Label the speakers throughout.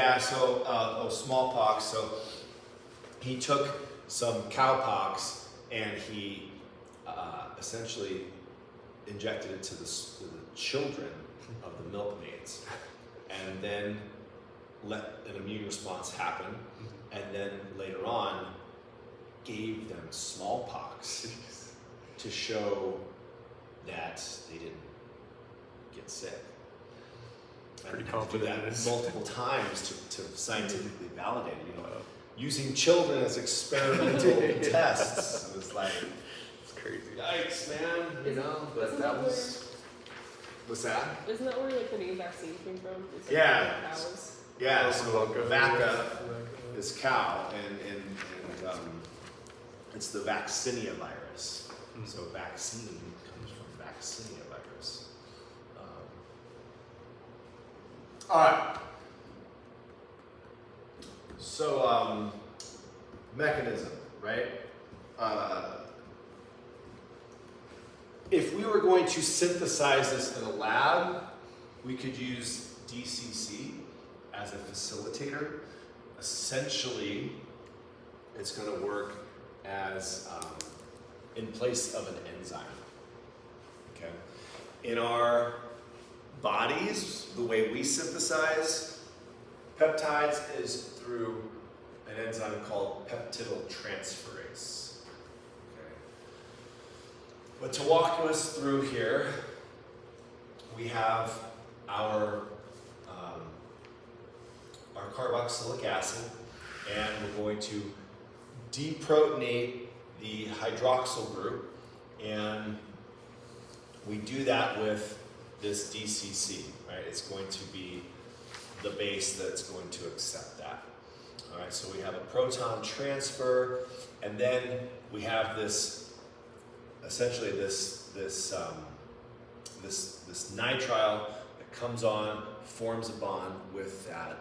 Speaker 1: Yeah, so, smallpox. So he took some cowpox and he essentially injected it to the children of the milkmaids, and then let an immune response happen, and then later on gave them smallpox to show that they didn't get sick.
Speaker 2: Pretty
Speaker 1: and
Speaker 2: confident
Speaker 1: to do
Speaker 2: in
Speaker 1: that
Speaker 2: it.
Speaker 1: multiple times to scientifically validate it, you know. Using children as experimental tests. It was like,
Speaker 2: It's crazy.
Speaker 1: yikes, man, you know, but
Speaker 3: Isn't
Speaker 1: that
Speaker 3: that
Speaker 1: was, what's that?
Speaker 3: Isn't that where like the name vaccine came from? It's like
Speaker 1: Yeah.
Speaker 3: Cows.
Speaker 1: Yeah,
Speaker 2: Oh,
Speaker 1: so
Speaker 2: vaca.
Speaker 1: vaca is cow, and it's the vaccinia virus. So vaccine comes from vaccinia virus. All right. So mechanism, right? If we were going to synthesize this in a lab, we could use DCC as a facilitator. Essentially, it's going to work as in place of an enzyme. Okay. In our bodies, the way we synthesize peptides is through an enzyme called peptidyltransferase. Okay. But to walk us through here, we have our carboxylic acid, and we're going to deprotonate the hydroxyl group, and we do that with this DCC, right? It's going to be the base that's going to accept that. All right, so we have a proton transfer, and then we have this, essentially this nitrile that comes on, forms a bond with that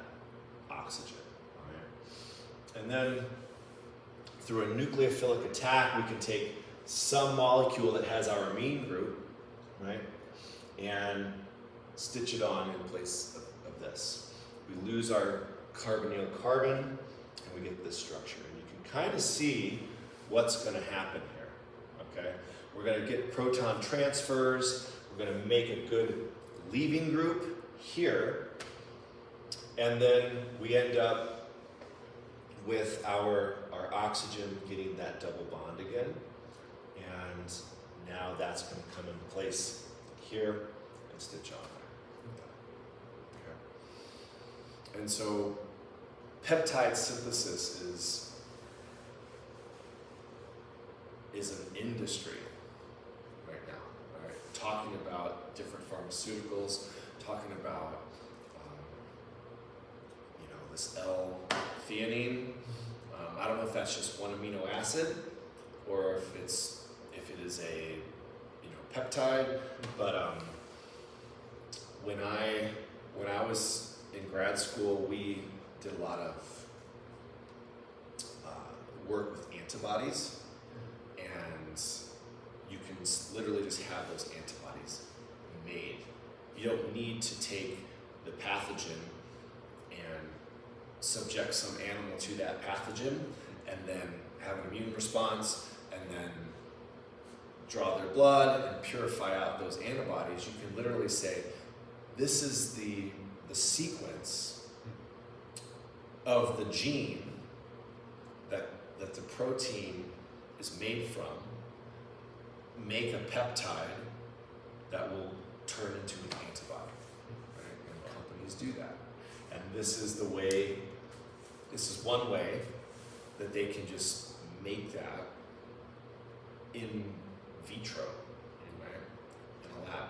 Speaker 1: oxygen. All right? And then through a nucleophilic attack, we can take some molecule that has our amine group, right, and stitch it on in place of this. We lose our carbonyl carbon, and we get this structure. And you can kind of see what's going to happen here, okay? We're going to get proton transfers. We're going to make a good leaving group here, and then we end up with our oxygen getting that double bond again, and now that's going to come into place here and stitch on there. Okay. And so peptide synthesis is an industry right now. All right? Talking about different pharmaceuticals, talking about this L-theanine. I don't know if that's just one amino acid or if it is a peptide, but when I was in grad school, we did a lot of work with antibodies, and you can literally just have those antibodies made. You don't need to take the pathogen and subject some animal to that pathogen and then have an immune response and then draw their blood and purify out those antibodies. You can literally say, this is the sequence of the gene that the protein is made from, make a peptide that will turn into an antibody. Right? And companies do that. And this is one way that they can just make that in vitro, right? In a lab.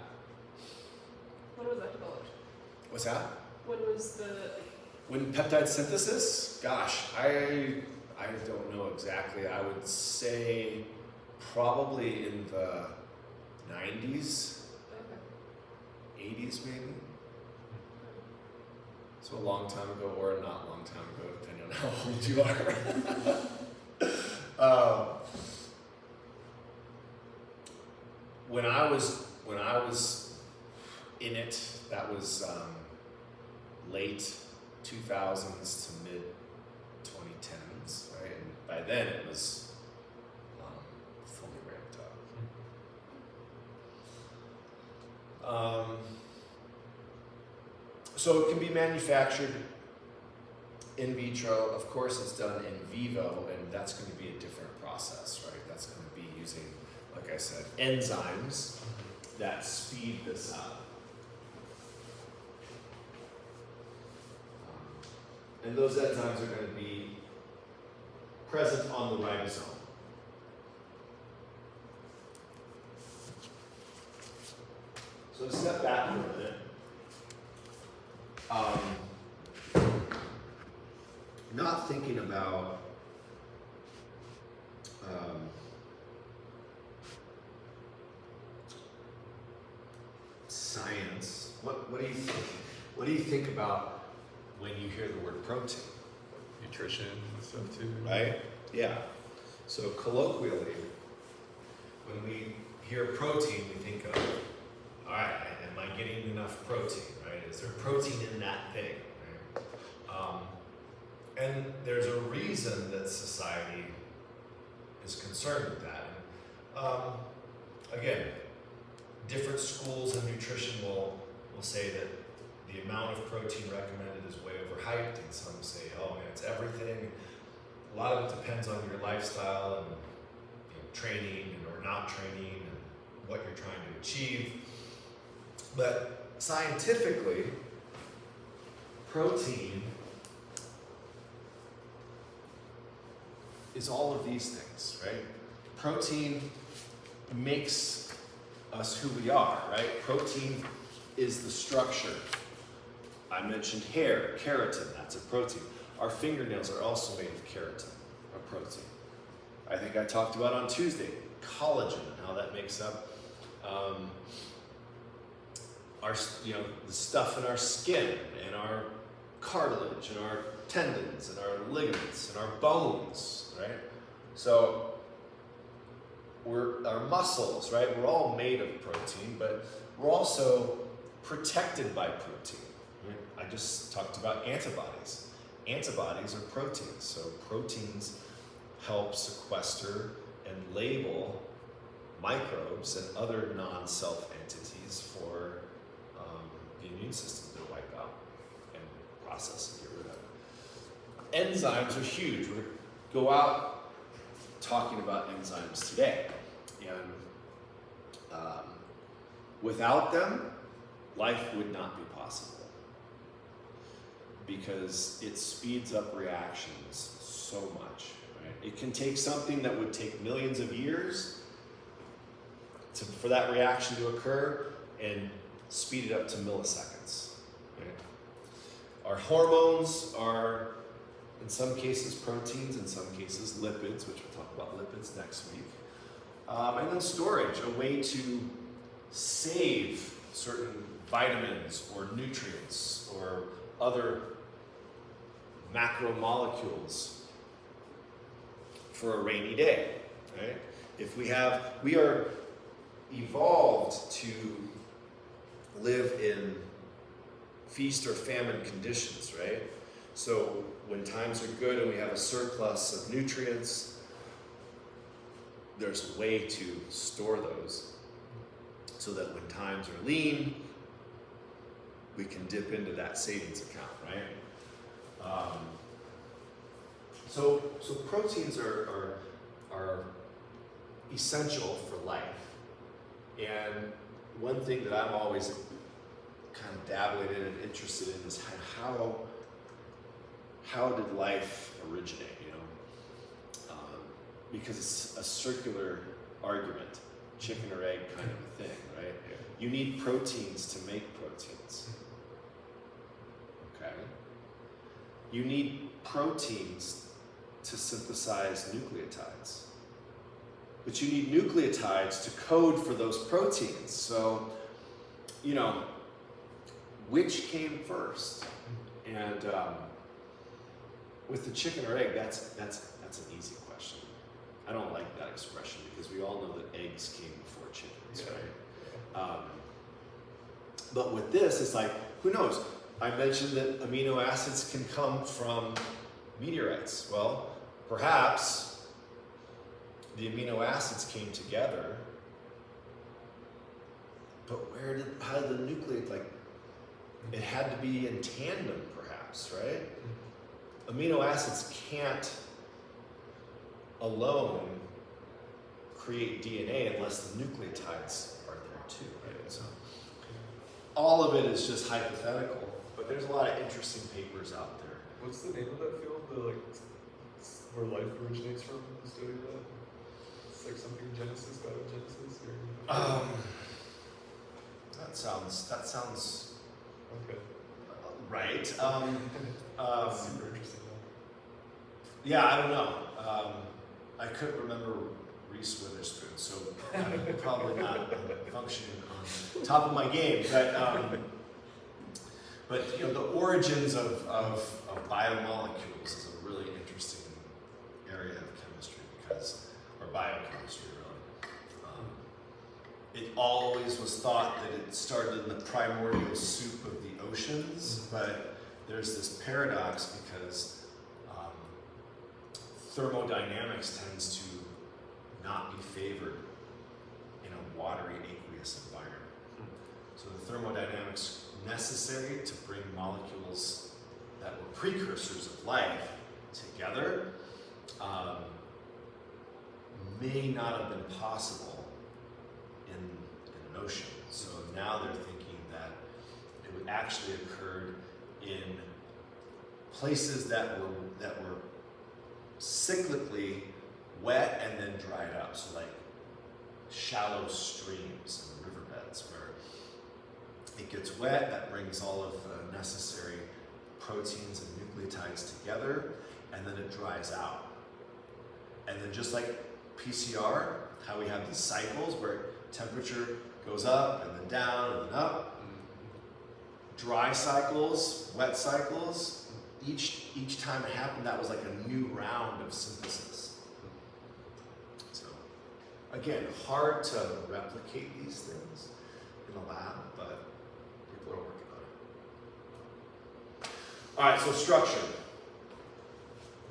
Speaker 3: When was that developed?
Speaker 1: What's that?
Speaker 3: When was
Speaker 1: When peptide synthesis? Gosh, I don't know exactly. I would say probably in the 90s,
Speaker 3: okay.
Speaker 1: 80s maybe. So a long time ago or a not long time ago, depending on how old you are. When I was in it, that was late 2000s to mid 2010s, right? And by then it was fully ramped up. So it can be manufactured in vitro. Of course, it's done in vivo, and that's going to be a different process, right? That's going to be using, like I said, enzymes that speed this up. And those enzymes are going to be present on the ribosome. So step back for a minute. Not thinking about science. What do you think? What do you think about when you hear the word protein?
Speaker 2: Nutrition and stuff too.
Speaker 1: Right? Yeah. So colloquially, when we hear protein, we think of, all right, am I getting enough protein? Right? Is there protein in that thing? Right? And there's a reason that society is concerned with that. Again, different schools of nutrition will say that the amount of protein recommended is way overhyped, and some say, oh man, it's everything. A lot of it depends on your lifestyle and training or not training and what you're trying to achieve. But scientifically, protein is all of these things, right? Protein makes us who we are, right? Protein is the structure. I mentioned hair, keratin, that's a protein. Our fingernails are also made of keratin, a protein. I think I talked about on Tuesday, collagen and how that makes up our, the stuff in our skin and our cartilage and our tendons and our ligaments and our bones, right? So our muscles, right? We're all made of protein, but we're also protected by protein. Right? I just talked about antibodies. Antibodies are proteins, so proteins help sequester and label microbes and other non-self entities for the immune system to wipe out and process and get rid of. Enzymes are huge. We're going to go out talking about enzymes today. And without them, life would not be possible, because it speeds up reactions so much. Right? It can take something that would take millions of years for that reaction to occur and speed it up to milliseconds. Right? Our hormones are, in some cases, proteins, in some cases, lipids, which we'll talk about lipids next week. And then storage, a way to save certain vitamins or nutrients or other macromolecules for a rainy day, right? We are evolved to live in feast or famine conditions, right? So when times are good and we have a surplus of nutrients, there's a way to store those so that when times are lean, we can dip into that savings account, right? So proteins are essential for life. And one thing that I'm always kind of dabbling in and interested in is how did life originate, because it's a circular argument, chicken or egg kind of a thing, right?
Speaker 2: Yeah.
Speaker 1: You need proteins to make proteins. Okay? You need proteins to synthesize nucleotides. But you need nucleotides to code for those proteins. So, which came first? And with the chicken or egg, that's an easy question. I don't like that expression because we all know that eggs came before chickens,
Speaker 2: Yeah.
Speaker 1: right? But with this, it's like, who knows? I mentioned that amino acids can come from meteorites. Well, perhaps the amino acids came together, but how did the nucleate, like, it had to be in tandem, perhaps, right? Amino acids can't alone create DNA unless the nucleotides are there too, right? So all of it is just hypothetical, but there's a lot of interesting papers out there.
Speaker 2: What's the name of that field? Where life originates from? The study of that? It's like something Genesis, biogenesis, or.
Speaker 1: That sounds
Speaker 2: Okay.
Speaker 1: right.
Speaker 2: That's super interesting.
Speaker 1: Yeah, I don't know. I couldn't remember Reese Witherspoon, so I'm probably not functioning on top of my game. But you know, the origins of biomolecules is a really interesting area of chemistry or biochemistry really. It always was thought that it started in the primordial soup of the oceans, but there's this paradox because thermodynamics tends to not be favored in a watery aqueous environment. So the thermodynamics necessary to bring molecules that were precursors of life together may not have been possible in an ocean. So now they're thinking that it would actually occurred in places that were cyclically wet and then dried up. So like shallow streams and riverbeds where it gets wet, that brings all of the necessary proteins and nucleotides together, and then it dries out. And then just like PCR, how we have these cycles where temperature goes up and then down and then up. Dry cycles, wet cycles, each time it happened, that was like a new round of synthesis. So, again, hard to replicate these things in a lab, but people are working on it. All right, so structure.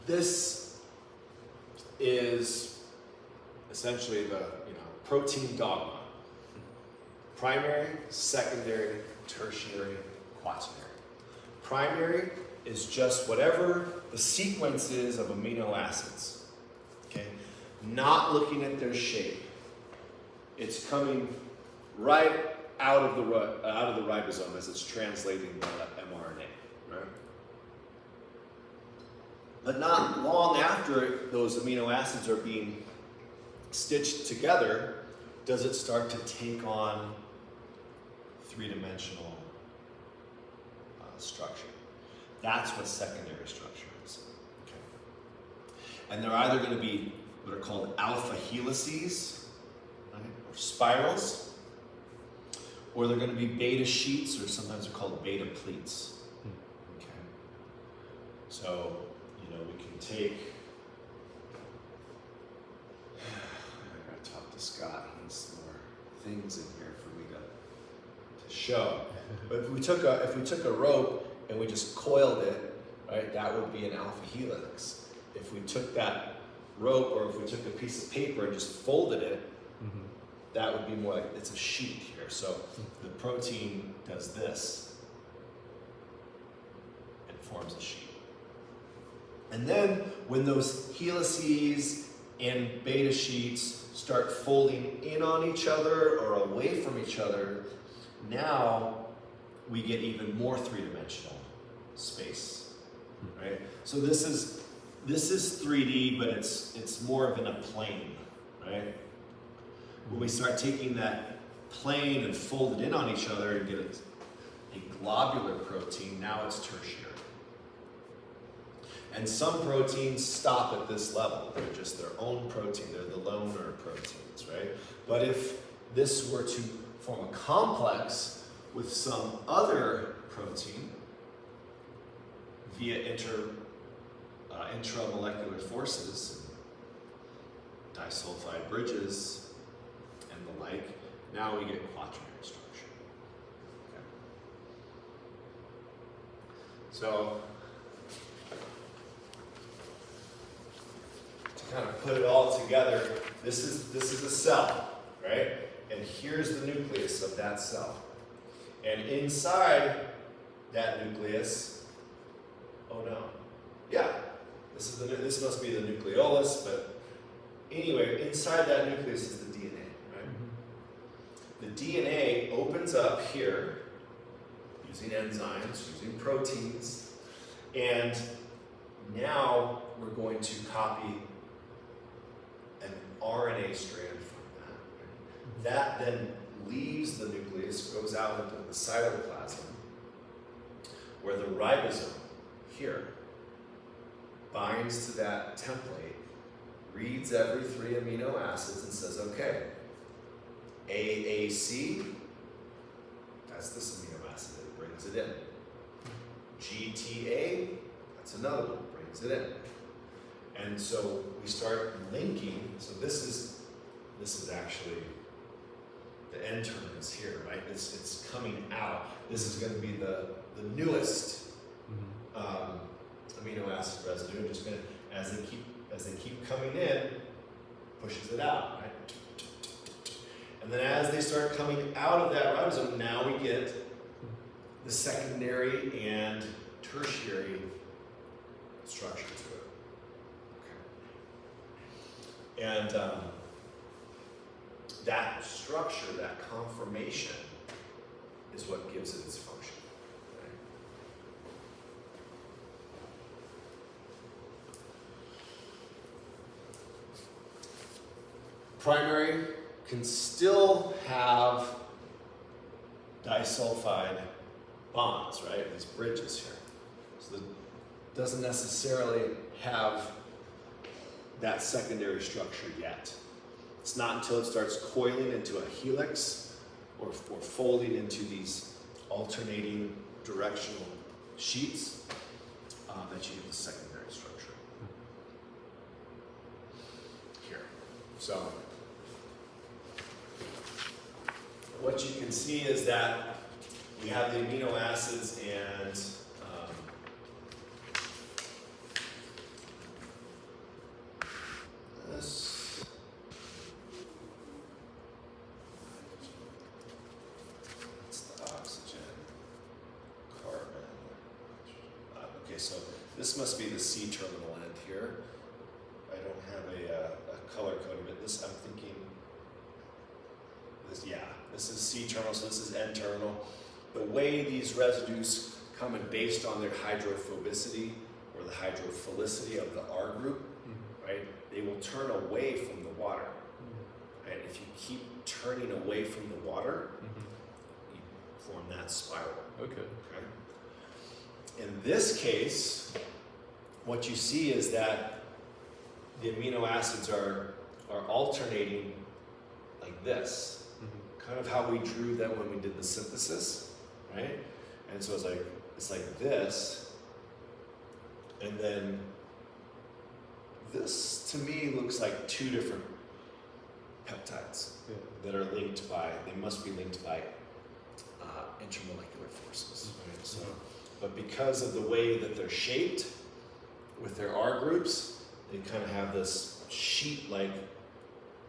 Speaker 1: This is essentially the protein dogma. Primary, secondary, tertiary, quaternary. Primary is just whatever the sequence is of amino acids. Okay? Not looking at their shape. It's coming right out of the ribosome as it's translating the mRNA, right? But not long after those amino acids are being stitched together, does it start to take on three-dimensional structure. That's what secondary structure is. Okay. And they're either going to be what are called alpha helices, right, or spirals, or they're going to be beta sheets, or sometimes they're called beta pleats. Okay. So, we can take. I gotta talk to Scott. There's some more things in here for me to show. But if we took a rope and we just coiled it, right, that would be an alpha helix. If we took that rope, or if we took a piece of paper and just folded it, that would be more like it's a sheet here. So the protein does this and forms a sheet. And then when those helices and beta sheets start folding in on each other or away from each other, now we get even more three-dimensional space, right? So this is 3D, but it's more of in a plane, right? When we start taking that plane and fold it in on each other and get a globular protein, now it's tertiary. And some proteins stop at this level. They're just their own protein. They're the loner proteins, right? But if this were to form a complex with some other protein via intramolecular forces, disulfide bridges, and the like, now we get quaternary structure. Okay. So, to kind of put it all together, this is a cell, right? And here's the nucleus of that cell. And inside that nucleus, oh no, yeah, this must be the nucleolus, but anyway, inside that nucleus is the DNA, right? The DNA opens up here using enzymes, using proteins, and now we're going to copy an RNA strand from that. That then leaves the nucleus, goes out into the cytoplasm, where the ribosome here binds to that template, reads every 3 amino acids and says, okay, AAC, that's this amino acid, it brings it in. GTA, that's another one, brings it in. And so we start linking, so this is actually, the end term is here, right? It's coming out. This is going to be the newest amino acid residue, and just going to, as they keep coming in, pushes it out, right? And then as they start coming out of that ribosome, now we get the secondary and tertiary structure to it. Okay. And that structure, that conformation, is what gives it its function. Right? Primary can still have disulfide bonds, right? These bridges here. So it doesn't necessarily have that secondary structure yet. It's not until it starts coiling into a helix or folding into these alternating directional sheets that you get the secondary structure. Here. So what you can see is that we have the amino acids and this. It's the oxygen, carbon. Okay, so this must be the C terminal end here. I don't have a color coded, but this, I'm thinking, this, yeah, this is C terminal, so this is N terminal. The way these residues come in based on their hydrophobicity or the hydrophilicity of the R group, right? They will turn away from the water. Right? If you keep turning away from the water, you form that spiral.
Speaker 2: Okay.
Speaker 1: In this case, what you see is that the amino acids are alternating like this, kind of how we drew them when we did the synthesis, right? And so it's like this, and then this to me looks like 2 different peptides that are linked by, they must be linked by intermolecular forces, right? So, but because of the way that they're shaped with their R groups, they kind of have this sheet-like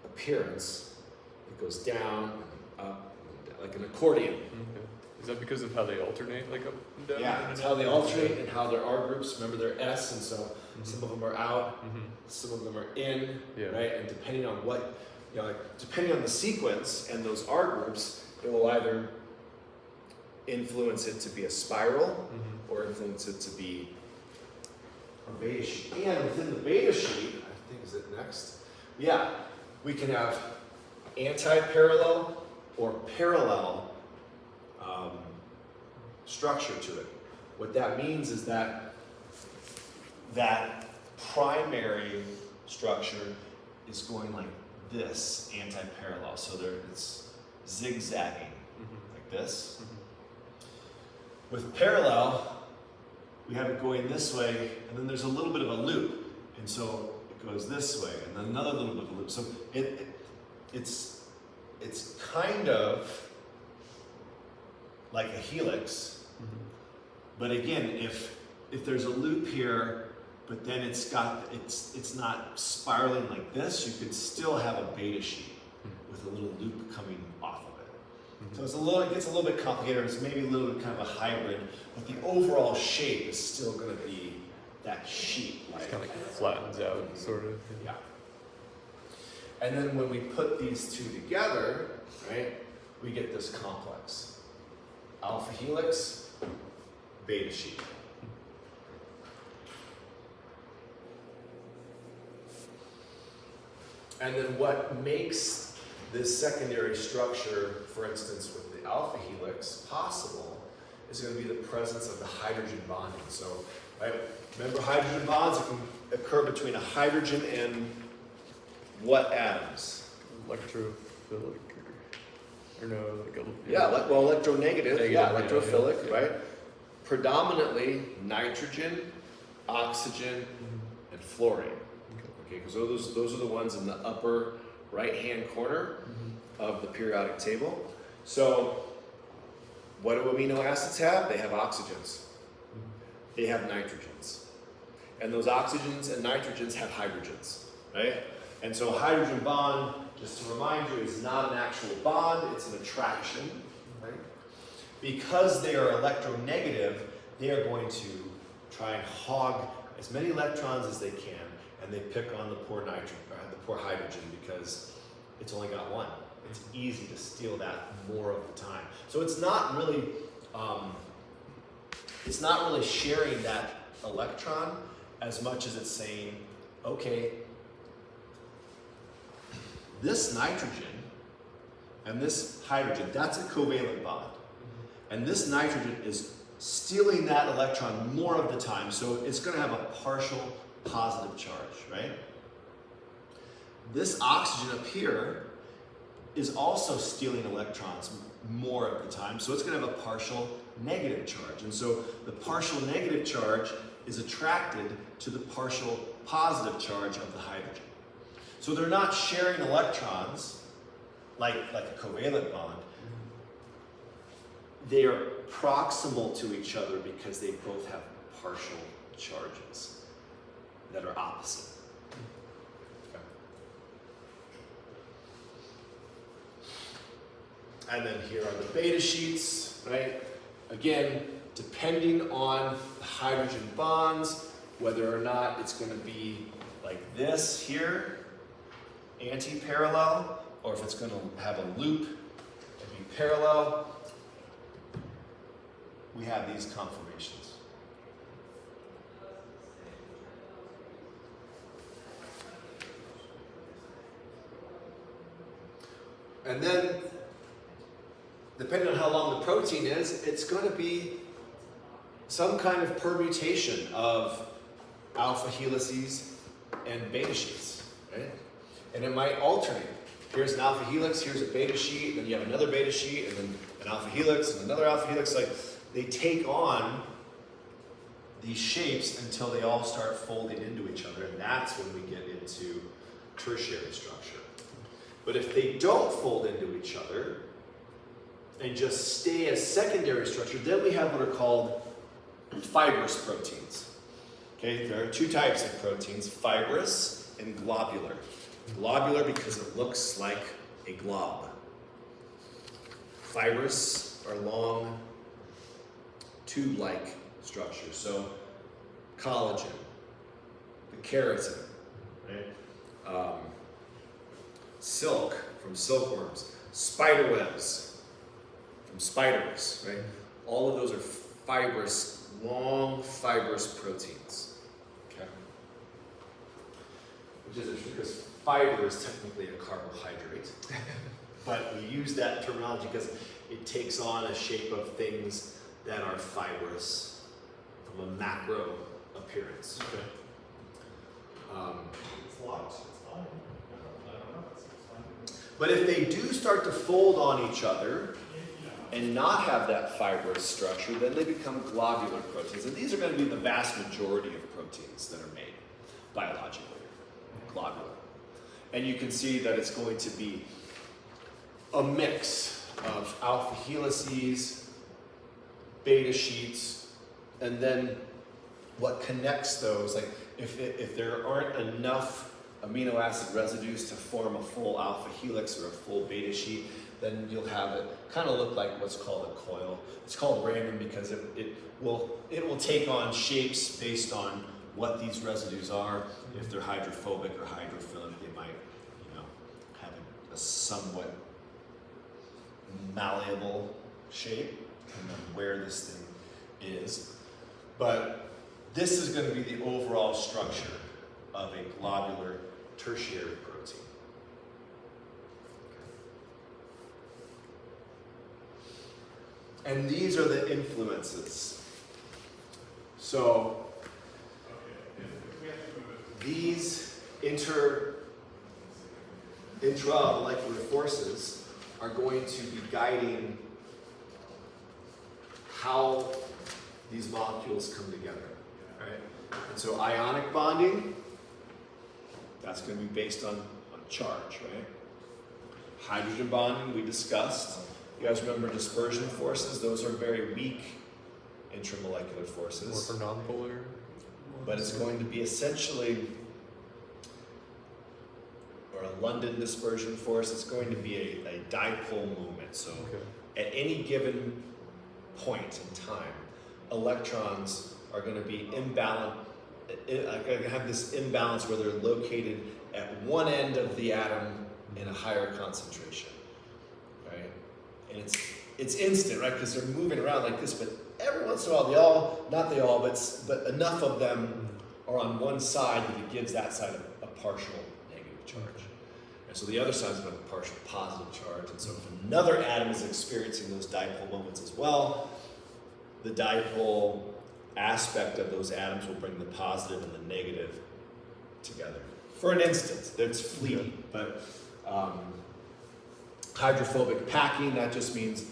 Speaker 1: appearance. It goes down and up, like an accordion.
Speaker 2: Okay. Is that because of how they alternate, like up and down?
Speaker 1: Yeah, it's how they alternate and how their R groups, remember they're S, and so some of them are out, some of them are in, right? And depending on what, you know, like, depending on the sequence and those R groups, it will either influence it to be a spiral or influence it to be a beta sheet. And within the beta sheet, I think, is it next? Yeah, we can have anti-parallel or parallel structure to it. What that means is that that primary structure is going like this, anti-parallel. So it's zigzagging like this. With parallel, we have it going this way, and then there's a little bit of a loop. And so it goes this way, and then another little bit of a loop. So it's kind of like a helix. But again, if if there's a loop here, but then it's not spiraling like this, you could still have a beta sheet with a little loop coming off of it. So it gets a little bit complicated. It's maybe a little bit kind of a hybrid, but the overall shape is still going to be that sheet.
Speaker 2: It kind of like flattens out, sort of.
Speaker 1: Yeah. And then when we put these two together, right, we get this complex. Alpha helix, beta sheet. And then what makes this secondary structure, for instance, with the alpha helix possible is going to be the presence of the hydrogen bonding. So, right, remember hydrogen bonds can occur between a hydrogen and what atoms?
Speaker 2: Electrophilic or no, like a,
Speaker 1: Yeah, well, electronegative, yeah, electrophilic,
Speaker 2: yeah.
Speaker 1: right? Predominantly nitrogen, oxygen, and fluorine. Okay, because those are the ones in the upper right-hand corner of the periodic table. So, what do amino acids have? They have oxygens. They have nitrogens. And those oxygens and nitrogens have hydrogens, right? And so a hydrogen bond, just to remind you, is not an actual bond, it's an attraction, right? Because they are electronegative, they are going to try and hog as many electrons as they can, and they pick on the poor hydrogen because it's only got one. It's easy to steal that more of the time. So it's not really sharing that electron as much as it's saying, okay, this nitrogen and this hydrogen, that's a covalent bond. And this nitrogen is stealing that electron more of the time, so it's going to have a partial positive charge, right? This oxygen up here is also stealing electrons more of the time, so it's going to have a partial negative charge. And so the partial negative charge is attracted to the partial positive charge of the hydrogen. So they're not sharing electrons like a covalent bond. They are proximal to each other because they both have partial charges that are opposite. Okay. And then here are the beta sheets, right? Again, depending on the hydrogen bonds, whether or not it's going to be like this here, anti-parallel, or if it's going to have a loop and be parallel, we have these conformations. And then, depending on how long the protein is, it's going to be some kind of permutation of alpha helices and beta sheets, right? And it might alternate. Here's an alpha helix, here's a beta sheet, then you have another beta sheet, and then an alpha helix, and another alpha helix. Like, they take on these shapes until they all start folding into each other, and that's when we get into tertiary structure. But if they don't fold into each other and just stay as secondary structure, then we have what are called fibrous proteins. Okay, there are two types of proteins, fibrous and globular. Globular because it looks like a glob. Fibrous are long, tube-like structures. So collagen, the keratin, right? Silk from silkworms, spider webs from spiders, right? All of those are fibrous, long fibrous proteins. Okay? Which is interesting because fiber is technically a carbohydrate, but we use that terminology because it takes on a shape of things that are fibrous from a macro appearance. Okay.
Speaker 2: It's locked. It's fine. I don't know. It's fine.
Speaker 1: But if they do start to fold on each other and not have that fibrous structure, then they become globular proteins. And these are going to be the vast majority of proteins that are made biologically, globular. And you can see that it's going to be a mix of alpha helices, beta sheets, and then what connects those, like if there aren't enough amino acid residues to form a full alpha helix or a full beta sheet, then you'll have it kind of look like what's called a coil. It's called random because it will take on shapes based on what these residues are. If they're hydrophobic or hydrophilic, they might, have a somewhat malleable shape, depending on where this thing is. But this is going to be the overall structure of a globular tertiary protein. And these are the influences. So these intramolecular forces are going to be guiding how these molecules come together, right? And so ionic bonding, that's going to be based on charge, right? Hydrogen bonding, we discussed. You guys remember dispersion forces? Those are very weak intramolecular
Speaker 2: More
Speaker 1: forces.
Speaker 2: for nonpolar.
Speaker 1: But it's going to be essentially, or a London dispersion force, it's going to be a dipole moment. So
Speaker 2: Okay.
Speaker 1: at any given point in time, electrons are going to be imbalanced, going to have this imbalance where they're located at one end of the atom in a higher concentration, right? And it's instant, right? Because they're moving around like this, but every once in a while, but enough of them are on one side that it gives that side a partial negative charge. And so the other side's going to have a partial positive charge. And so if another atom is experiencing those dipole moments as well, the dipole aspect of those atoms will bring the positive and the negative together. For an instant, that's fleeting, but hydrophobic packing, that just means,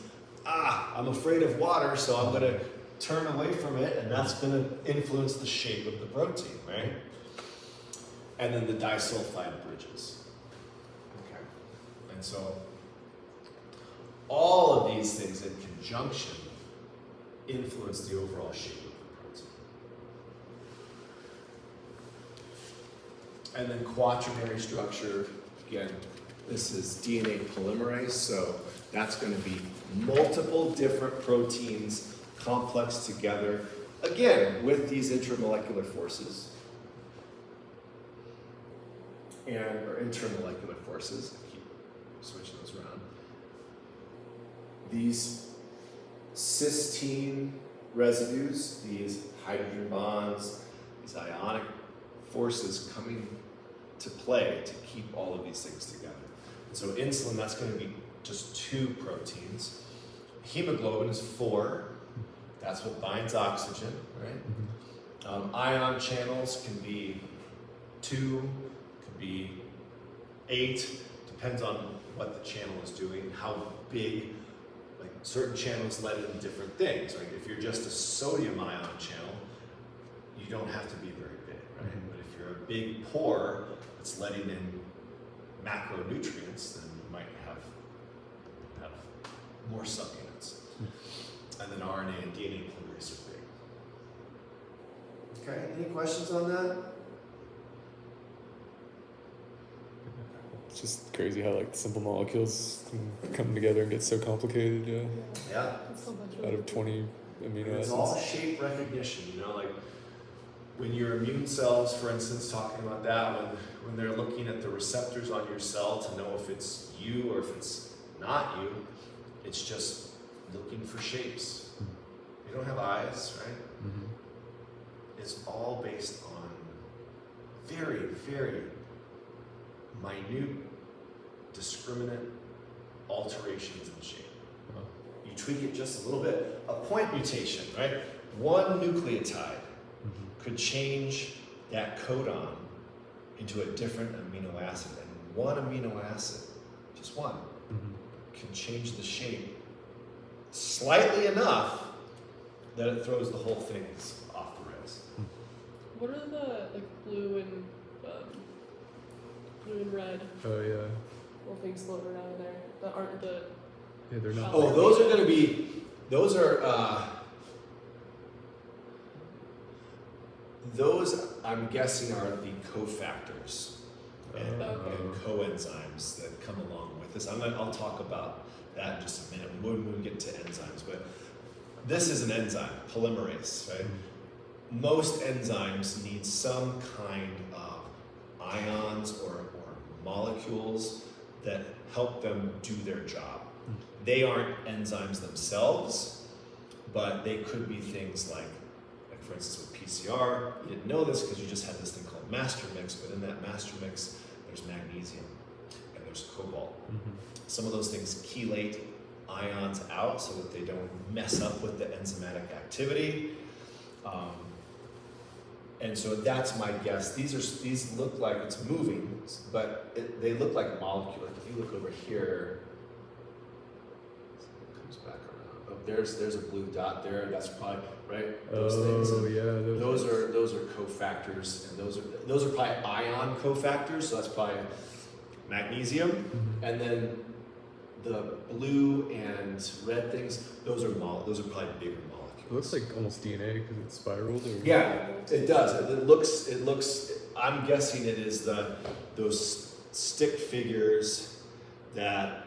Speaker 1: I'm afraid of water, so I'm going to turn away from it, and that's going to influence the shape of the protein, right? And then the disulfide bridges. Okay. And so all of these things in conjunction influence the overall shape of the protein. And then quaternary structure, again, this is DNA polymerase, so that's going to be multiple different proteins complexed together, again, with these intramolecular forces, or intermolecular forces, I keep switching those around. These cysteine residues, these hydrogen bonds, these ionic forces coming to play to keep all of these things together. And so insulin, that's going to be just 2 proteins. Hemoglobin is 4. That's what binds oxygen, right? Ion channels can be 2, could be 8, depends on what the channel is doing, how big. Like certain channels let in different things. Like if you're just a sodium ion channel, you don't have to be very big, right? But if you're a big pore that's letting in macronutrients, then you might have more subunits. And then RNA and DNA polymerase are big. Okay, any questions on that?
Speaker 2: It's just crazy how like simple molecules can come together and get so complicated. Yeah.
Speaker 1: Yeah.
Speaker 3: That's so much.
Speaker 2: Out of 20 amino
Speaker 1: It's
Speaker 2: acids.
Speaker 1: all shape recognition, like when your immune cells, for instance, talking about that, when they're looking at the receptors on your cell to know if it's you or if it's not you, it's just looking for shapes. You don't have eyes, right?
Speaker 2: Mm-hmm.
Speaker 1: It's all based on very, very minute, discriminate alterations in shape.
Speaker 2: Wow.
Speaker 1: You tweak it just a little bit. A point mutation, right? One nucleotide could change that codon into a different amino acid. And one amino acid, just one, can change the shape slightly enough that it throws the whole thing off the rails.
Speaker 3: What are the blue and red
Speaker 2: Oh yeah.
Speaker 3: little things floating around there that aren't the?
Speaker 2: Yeah, they're not.
Speaker 1: Oh, those are going to be, those are those I'm guessing are the cofactors and
Speaker 3: Okay.
Speaker 1: coenzymes that come along with this. I'll talk about that in just a minute when we get to enzymes. But this is an enzyme, polymerase, right? Most enzymes need some kind of ions or molecules that help them do their job. They aren't enzymes themselves, but they could be things like for instance with PCR, you didn't know this because you just had this thing called master mix, but in that master mix, there's magnesium and there's cobalt. Some of those things chelate ions out so that they don't mess up with the enzymatic activity. And so that's my guess. These look like it's moving, but they look like a molecule. Like if you look over here, it comes back around. Oh, there's a blue dot there. That's probably right. Those things. And
Speaker 2: yeah.
Speaker 1: those are cofactors, and those are probably ion cofactors. So that's probably magnesium, and then the blue and red things. Those are probably bigger molecules.
Speaker 2: It looks like almost DNA because it's spiraled. Or...
Speaker 1: Yeah, it does. It looks. I'm guessing it is those stick figures that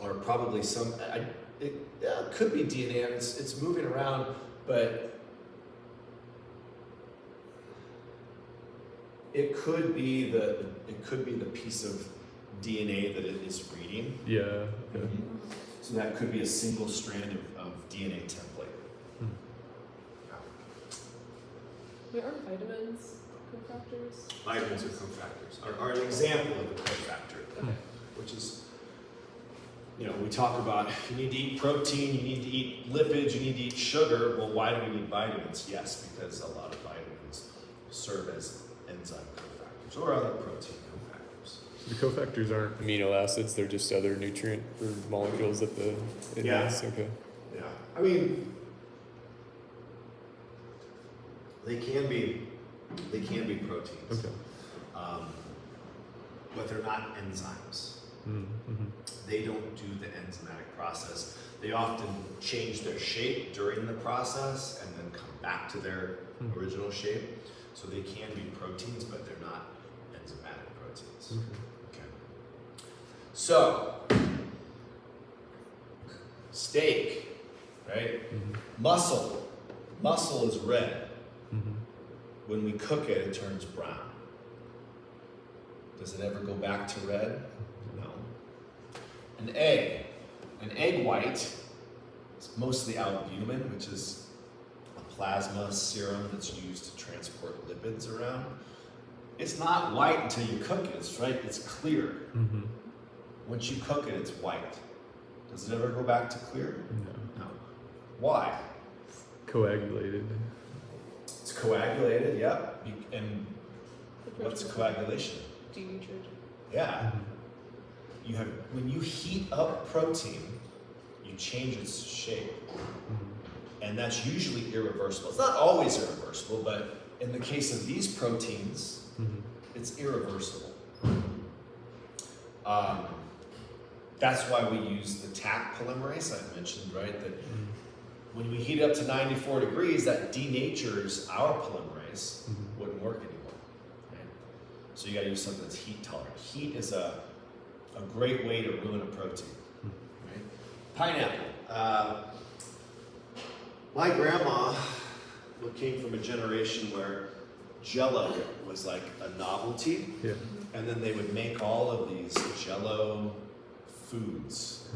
Speaker 1: are probably some. It could be DNA. And it's moving around, but it could be the piece of DNA that it is reading.
Speaker 2: Yeah.
Speaker 1: Mm-hmm. So that could be a single strand of DNA template.
Speaker 3: Wait, aren't vitamins cofactors?
Speaker 1: Vitamins are cofactors, are an example of a cofactor,
Speaker 3: Okay.
Speaker 1: which is, we talk about you need to eat protein, you need to eat lipids, you need to eat sugar. Well, why do we need vitamins? Yes, because a lot of vitamins serve as enzyme cofactors or other protein cofactors.
Speaker 2: So the cofactors aren't amino acids; they're just other nutrient or molecules that it
Speaker 1: Yeah.
Speaker 2: has. Okay.
Speaker 1: Yeah, I mean, they can be proteins.
Speaker 2: Okay.
Speaker 1: But they're not enzymes.
Speaker 2: Mm-hmm.
Speaker 1: They don't do the enzymatic process. They often change their shape during the process and then come back to their original shape. So they can be proteins, but they're not enzymatic proteins. Okay. So, steak, right? Muscle. Muscle is red. When we cook it, it turns brown. Does it ever go back to red? No. An egg white is mostly albumin, which is a plasma serum that's used to transport lipids around. It's not white until you cook it, it's clear. Once you cook it, it's white. Does it ever go back to clear?
Speaker 2: No.
Speaker 1: No. Why?
Speaker 2: Coagulated.
Speaker 1: It's coagulated, yep. And what's coagulation?
Speaker 3: Denatured.
Speaker 1: Yeah. When you heat up protein, you change its shape. And that's usually irreversible. It's not always irreversible, but in the case of these proteins, it's irreversible. That's why we use the Taq polymerase I mentioned, right? That when we heat it up to 94 degrees, that denatures our polymerase, wouldn't work anymore. Right? So you gotta use something that's heat tolerant. Heat is a great way to ruin a protein. Right? Pineapple. My grandma came from a generation where Jell-O was like a novelty, and then they would make all of these Jell-O foods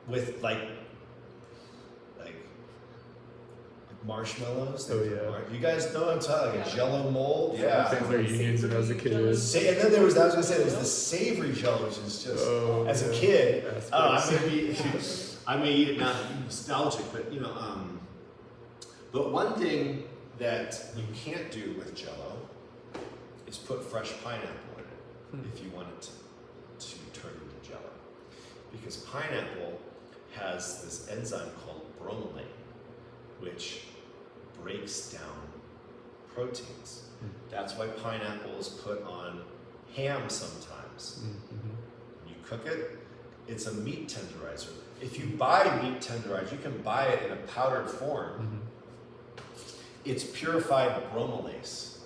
Speaker 1: with like marshmallows.
Speaker 2: Oh, yeah.
Speaker 1: You guys know what I'm talking about? Like a Jell-O mold. Yeah.
Speaker 2: Family reunions when I was a kid.
Speaker 1: And then there was the savory Jell-O, which is just as a kid. I may eat it now, nostalgic, but but one thing that you can't do with Jell-O is put fresh pineapple in it if you want it to turn into Jell-O, because pineapple has this enzyme called bromelain, which breaks down proteins. That's why pineapple is put on ham sometimes. When you cook it, it's a meat tenderizer. If you buy meat tenderizer, you can buy it in a powdered form. it's purified bromelace.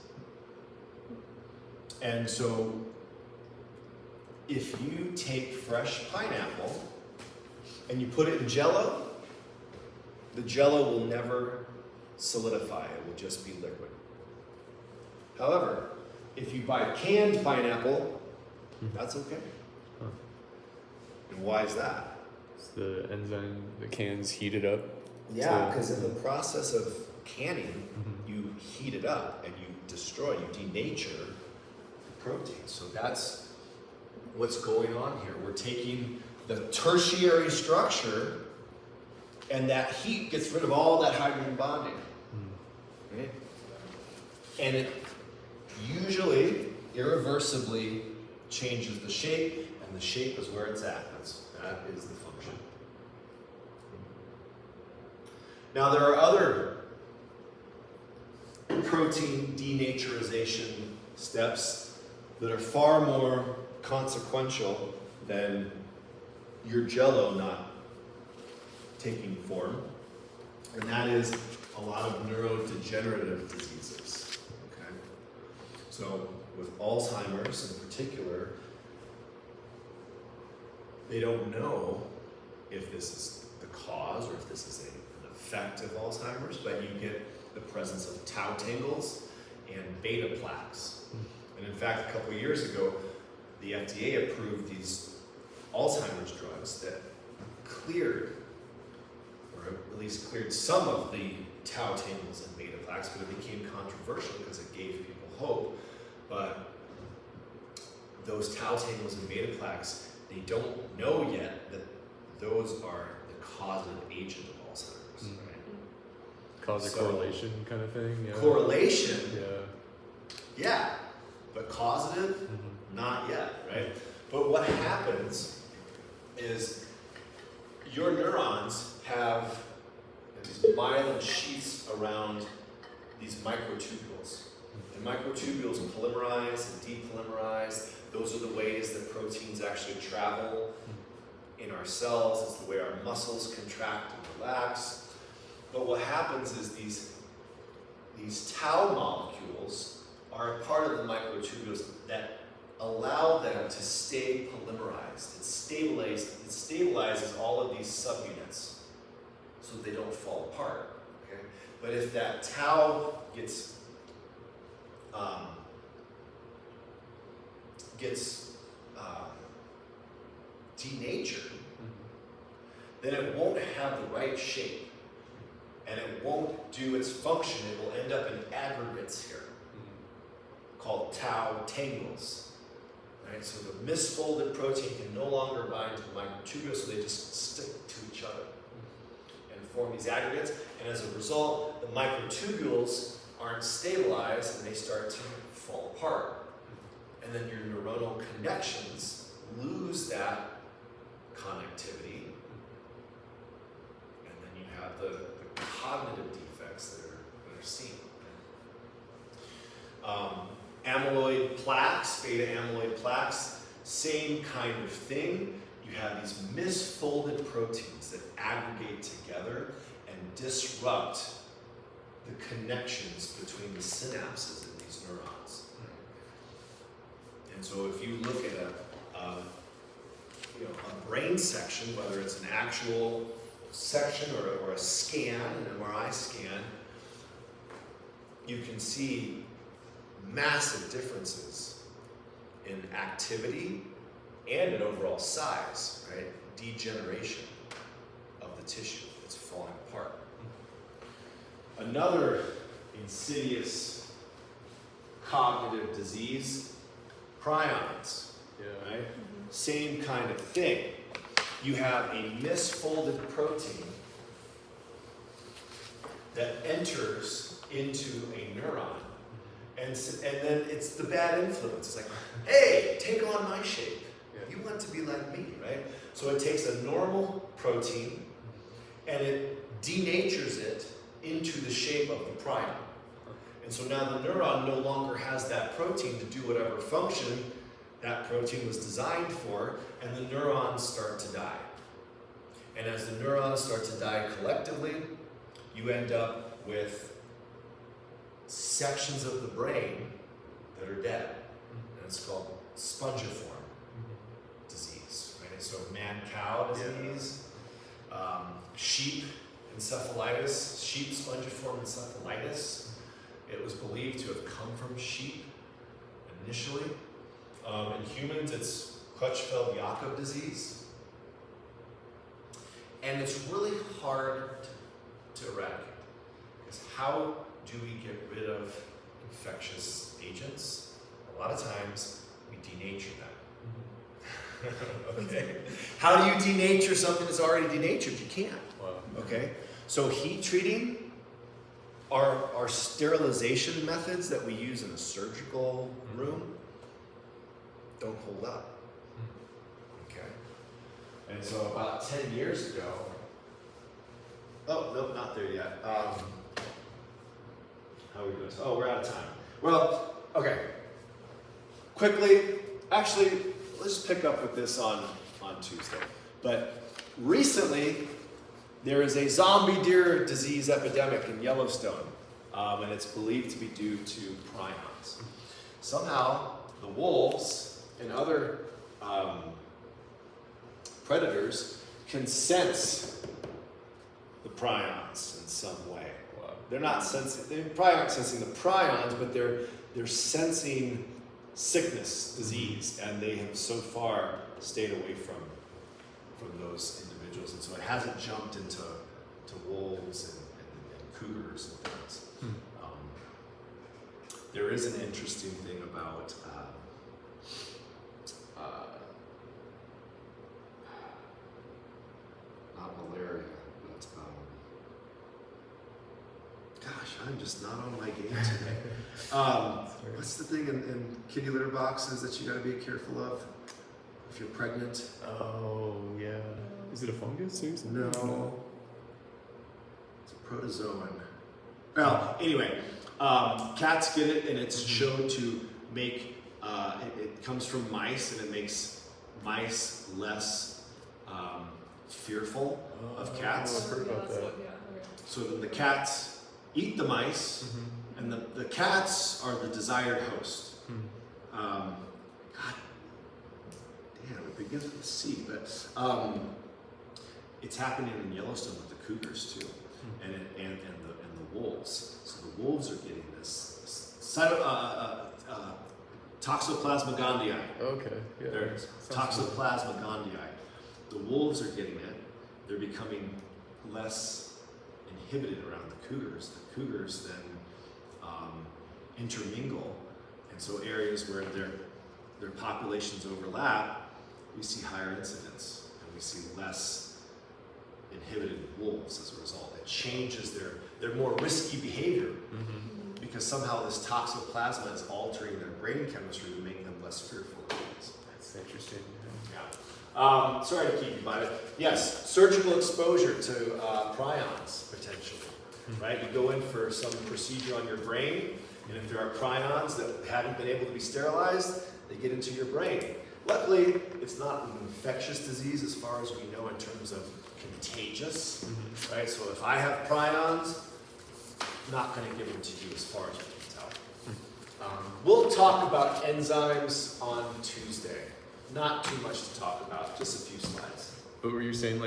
Speaker 1: And so if you take fresh pineapple and you put it in Jell-O, the Jell-O will never solidify. It will just be liquid. However, if you buy canned pineapple, that's okay.
Speaker 2: Huh.
Speaker 1: And why is that?
Speaker 2: It's the enzyme, the cans heated up.
Speaker 1: Yeah,
Speaker 2: So-
Speaker 1: because in the process of canning, you heat it up and you destroy, you denature the protein. So that's what's going on here. We're taking the tertiary structure, and that heat gets rid of all that hydrogen bonding. Right? And it usually irreversibly changes the shape, and the shape is where it's at. That is the function. Now there are other protein denaturization steps that are far more consequential than your Jell-O not taking form, and that is a lot of neurodegenerative diseases. Okay, so with Alzheimer's in particular, they don't know if this is the cause or if this is an effect of Alzheimer's, but you get the presence of tau tangles and beta plaques. And in fact, a couple of years ago, the FDA approved these Alzheimer's drugs that cleared, or at least cleared some of the tau tangles and beta plaques, but it became controversial because it gave people hope. But those tau tangles and beta plaques, they don't know yet that those are the causative agent of Alzheimer's. Right?
Speaker 2: Cause a
Speaker 1: So-
Speaker 2: correlation kind of thing. Yeah.
Speaker 1: Correlation,
Speaker 2: Yeah.
Speaker 1: yeah, but causative, not yet, right? But what happens is your neurons have these myelin sheaths around these microtubules. And microtubules polymerize and depolymerize. Those are the ways that proteins actually travel in our cells. It's the way our muscles contract and relax. But what happens is these tau molecules are a part of the microtubules that allow them to stay polymerized. It stabilizes all of these subunits so they don't fall apart. Okay? But if that tau gets denatured, then it won't have the right shape, and it won't do its function. It will end up in aggregates here, called tau tangles. Right? So the misfolded protein can no longer bind to the microtubule, so they just stick to each other and form these aggregates. And as a result, the microtubules aren't stabilized and they start to fall apart. And then your neuronal connections lose that connectivity, and then you have the cognitive defects that are seen. Amyloid plaques, beta amyloid plaques, same kind of thing. You have these misfolded proteins that aggregate together and disrupt the connections between the synapses in these neurons. And so if you look at a brain section, whether it's an actual section or a scan, an MRI scan, you can see massive differences in activity and in overall size, right? Degeneration of the tissue. It's falling apart. Another insidious cognitive disease, prions,
Speaker 2: Yeah.
Speaker 1: right? Same kind of thing. You have a misfolded protein that enters into a neuron, and then it's the bad influence. It's like, hey, take on my shape.
Speaker 2: Yeah.
Speaker 1: You want to be like me, right? So it takes a normal protein and it denatures it into the shape of the prion. And so now the neuron no longer has that protein to do whatever function that protein was designed for, and the neurons start to die. And as the neurons start to die collectively, you end up with sections of the brain that are dead. And it's called spongiform disease, right? So man-cow disease, sheep encephalitis, sheep spongiform encephalitis. It was believed to have come from sheep initially. In humans, it's Creutzfeldt-Jakob disease. And it's really hard to eradicate. Because how do we get rid of infectious agents? A lot of times, we denature them. Okay. How do you denature something that's already denatured? You can't.
Speaker 2: Wow.
Speaker 1: Okay. So heat treating, our sterilization methods that we use in a surgical room don't hold up. Okay. And so about 10 years ago, oh, nope, not there yet. How are we doing? Oh, we're out of time. Well, okay. Quickly, actually, let's just pick up with this on Tuesday. But recently, there is a zombie deer disease epidemic in Yellowstone, and it's believed to be due to prions. Somehow, the wolves and other predators can sense the prions in some way.
Speaker 2: Wow.
Speaker 1: They're not sensing, they probably aren't sensing the prions, but they're sensing sickness, disease, and they have so far stayed away from those individuals, and so it hasn't jumped into wolves and cougars and things. There is an interesting thing about not malaria, but gosh, I'm just not on my game today. What's the thing in kitty litter boxes that you got to be careful of if you're pregnant?
Speaker 2: Oh, yeah. Is it a fungus or something?
Speaker 1: No. It's a protozoan. Well, anyway, cats get it, and it's shown to make, it comes from mice, and it makes mice less fearful of cats.
Speaker 2: I've heard about that.
Speaker 3: Okay.
Speaker 1: So then the cats eat the mice, and the cats are the desired host. God damn, it begins with a C, but it's happening in Yellowstone with the cougars too, and the wolves. So the wolves are getting this Toxoplasma gondii.
Speaker 2: Okay, yeah.
Speaker 1: There it is.
Speaker 2: Sounds
Speaker 1: Toxoplasma gondii. The wolves are getting it. They're becoming less inhibited around the cougars. The cougars then intermingle, and so areas where their populations overlap, we see higher incidence, and we see less inhibited wolves as a result. It changes their more risky behavior because somehow this toxoplasma is altering their brain chemistry to make them less fearful of things.
Speaker 2: That's interesting.
Speaker 1: Yeah. Sorry to keep you by it. Yes, surgical exposure to prions, potentially. Right? You go in for some procedure on your brain, and if there are prions that haven't been able to be sterilized, they get into your brain. Luckily, it's not an infectious disease as far as we know in terms of contagious. Right? So if I have prions, not going to give them to you as far as we can tell. We'll talk about enzymes on Tuesday. Not too much to talk about, just a few slides.
Speaker 2: But were you saying like